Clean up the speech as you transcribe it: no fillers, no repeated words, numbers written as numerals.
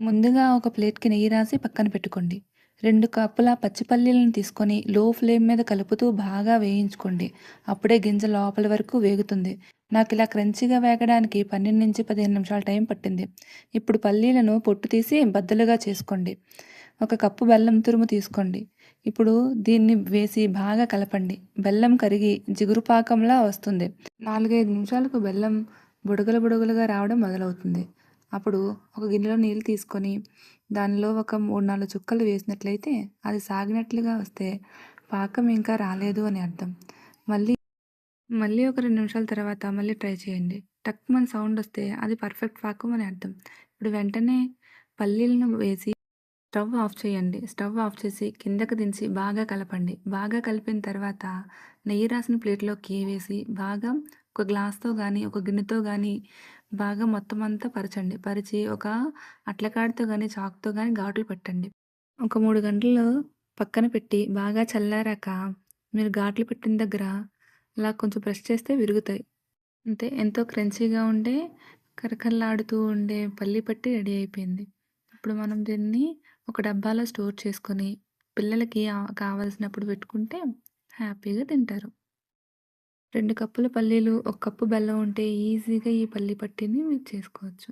ముందుగా ఒక ప్లేట్‌కి నెయ్యి రాసి పక్కన పెట్టుకోండి. 2 కప్పుల పచ్చి పల్లీలను తీసుకొని లో ఫ్లేమ్ మీద కలుపుతూ బాగా వేయించుకోండి. అప్పుడే గింజ లోపల వరకు వేగుతుంది. నాకిలా క్రంచీగా వేగడానికి 12-15 నిమిషాలు టైం పట్టింది. ఇప్పుడు పల్లీలను పొట్టు తీసి బద్దలుగా చేసుకోండి. ఒక కప్పు బెల్లం తురుము తీసుకోండి. ఇప్పుడు దీన్ని వేసి బాగా కలపండి. బెల్లం కరిగి జిగురు పాకంలా వస్తుంది. 4, 5 నిమిషాలకు బెల్లం బుడగలు బుడగలుగా రావడం మొదలవుతుంది. అప్పుడు ఒక గిన్నెలో నీళ్ళు తీసుకొని దానిలో ఒక 3, 4 చుక్కలు వేసినట్లయితే అది సాగినట్లుగా వస్తే పాకం ఇంకా రాలేదు అని అర్థం. మళ్ళీ మళ్ళీ ఒక 2 నిమిషాల తర్వాత మళ్ళీ ట్రై చేయండి. టక్‌మని సౌండ్ వస్తే అది పర్ఫెక్ట్ పాకం అని అర్థం. ఇప్పుడు వెంటనే పల్లీలను వేసి స్టవ్ ఆఫ్ చేయండి. స్టవ్ ఆఫ్ చేసి కిందకి దించి బాగా కలపండి. బాగా కలిపిన తర్వాత నెయ్యి రాసిన ప్లేట్‌లోకి వేసి బాగా ఒక గ్లాస్‌తో గానీ, ఒక గిన్నెతో గానీ బాగా మొత్తం అంతా పరచండి. పరిచి ఒక అట్లకాడితో గానీ, చాకుతో గానీ ఘాట్లు పెట్టండి. ఒక 3 గంటలు పక్కన పెట్టి బాగా చల్లారాక మీరు ఘాట్లు పెట్టిన దగ్గర అలా కొంచెం ప్రెస్ చేస్తే విరుగుతాయి. అంతే, ఎంతో క్రంచీగా ఉండే, కరకరలాడుతూ ఉండే పల్లి పట్టి రెడీ అయిపోయింది. ఇప్పుడు మనం దీన్ని ఒక డబ్బాలో స్టోర్ చేసుకొని పిల్లలకి కావాల్సినప్పుడు పెట్టుకుంటే హ్యాపీగా తింటారు. 2 కప్పుల పల్లీలు, 1 కప్పు బెల్లం ఉంటే ఈజీగా ఈ పల్లి పట్టీని మీరు చేసుకోవచ్చు.